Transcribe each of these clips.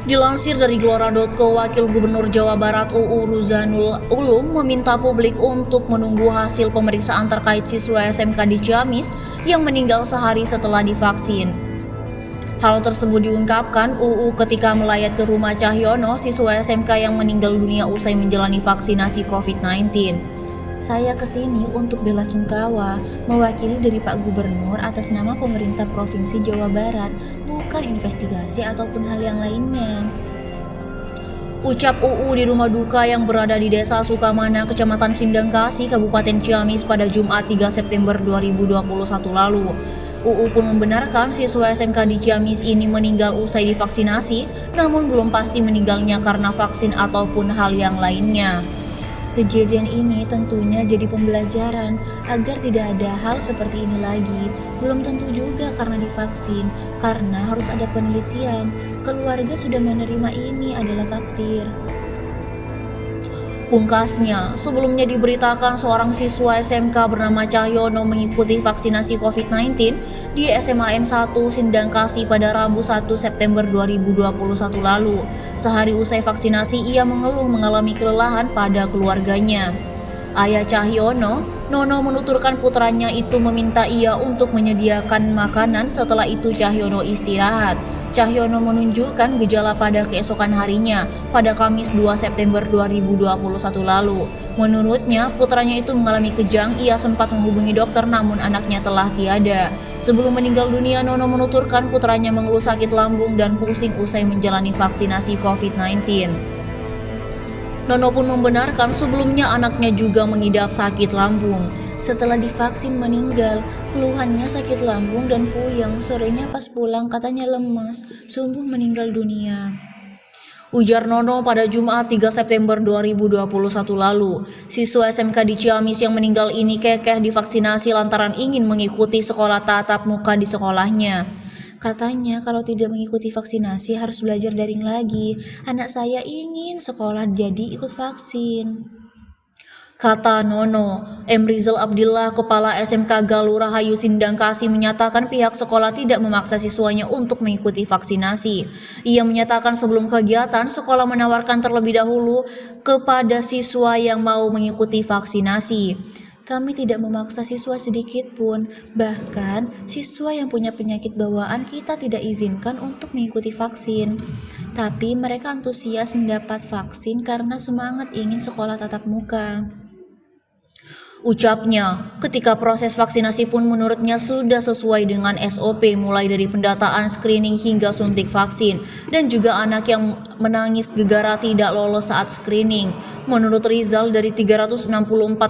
Dilansir dari Glora.co, Wakil Gubernur Jawa Barat UU Ruzanul Ulum meminta publik untuk menunggu hasil pemeriksaan terkait siswa SMK di Ciamis yang meninggal sehari setelah divaksin. Hal tersebut diungkapkan UU ketika melayat ke rumah Cahyono, siswa SMK yang meninggal dunia usai menjalani vaksinasi COVID-19. Saya kesini untuk bela sungkawa, mewakili dari Pak Gubernur atas nama pemerintah Provinsi Jawa Barat, bukan investigasi ataupun hal yang lainnya. Ucap UU di rumah duka yang berada di Desa Sukamana, Kecamatan Sindangkasih, Kabupaten Ciamis pada Jumat 3 September 2021 lalu. UU pun membenarkan siswa SMK di Ciamis ini meninggal usai divaksinasi, namun belum pasti meninggalnya karena vaksin ataupun hal yang lainnya. Kejadian ini tentunya jadi pembelajaran agar tidak ada hal seperti ini lagi. Belum tentu juga karena divaksin, karena harus ada penelitian. Keluarga sudah menerima ini adalah takdir. Pungkasnya, sebelumnya diberitakan seorang siswa SMK bernama Cahyono mengikuti vaksinasi COVID-19 di SMAN 1 Sindangkasih pada Rabu 1 September 2021 lalu. Sehari usai vaksinasi, ia mengeluh mengalami kelelahan pada keluarganya. Ayah Cahyono, Nono, menuturkan putranya itu meminta ia untuk menyediakan makanan. Setelah itu Cahyono istirahat. Cahyono menunjukkan gejala pada keesokan harinya, pada Kamis 2 September 2021 lalu. Menurutnya, putranya itu mengalami kejang. Ia sempat menghubungi dokter namun anaknya telah tiada. Sebelum meninggal dunia, Nono menuturkan putranya mengeluh sakit lambung dan pusing usai menjalani vaksinasi COVID-19. Nono pun membenarkan sebelumnya anaknya juga mengidap sakit lambung. Setelah divaksin meninggal, keluhannya sakit lambung dan puyeng. Sorenya pas pulang katanya lemas, sungguh meninggal dunia. Ujar Nono pada Jumat 3 September 2021 lalu. Siswa SMK di Ciamis yang meninggal ini kekeh divaksinasi lantaran ingin mengikuti sekolah tatap muka di sekolahnya. Katanya kalau tidak mengikuti vaksinasi harus belajar daring lagi. Anak saya ingin sekolah jadi ikut vaksin. Kata Nono. M. Rizal Abdillah, Kepala SMK Galuh Rahayu Sindangkasih, menyatakan pihak sekolah tidak memaksa siswanya untuk mengikuti vaksinasi. Ia menyatakan sebelum kegiatan, sekolah menawarkan terlebih dahulu kepada siswa yang mau mengikuti vaksinasi. Kami tidak memaksa siswa sedikit pun, bahkan siswa yang punya penyakit bawaan kita tidak izinkan untuk mengikuti vaksin. Tapi mereka antusias mendapat vaksin karena semangat ingin sekolah tatap muka. Ucapnya, ketika proses vaksinasi pun menurutnya sudah sesuai dengan SOP, mulai dari pendataan, screening hingga suntik vaksin, dan juga anak yang menangis gegara tidak lolos saat screening. Menurut Rizal, dari 364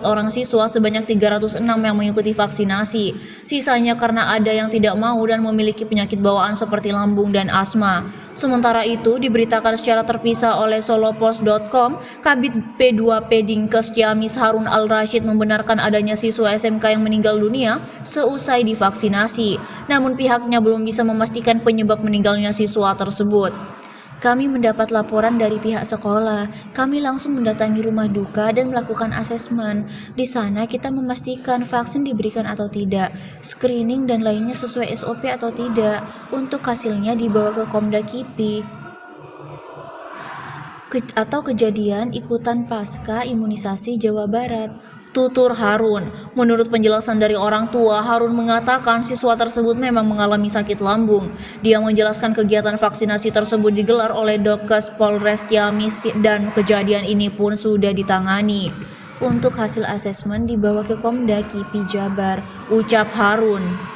orang siswa, sebanyak 306 yang mengikuti vaksinasi. Sisanya karena ada yang tidak mau dan memiliki penyakit bawaan seperti lambung dan asma. Sementara itu, diberitakan secara terpisah oleh solopos.com, Kabid P2 Dinkes Ciamis Harun Al-Rashid membenarkan adanya siswa SMK yang meninggal dunia seusai divaksinasi. Namun pihaknya belum bisa memastikan penyebab meninggalnya siswa tersebut. Kami mendapat laporan dari pihak sekolah. Kami langsung mendatangi rumah duka dan melakukan asesmen. Di sana kita memastikan vaksin diberikan atau tidak, screening dan lainnya sesuai SOP atau tidak. Untuk hasilnya dibawa ke Komda KIPI atau kejadian ikutan pasca imunisasi Jawa Barat. Tutur Harun. Menurut penjelasan dari orang tua, Harun mengatakan siswa tersebut memang mengalami sakit lambung. Dia menjelaskan kegiatan vaksinasi tersebut digelar oleh Dokes Polres Ciamis dan kejadian ini pun sudah ditangani. Untuk hasil asesmen dibawa ke Komda KIPI Jabar, ucap Harun.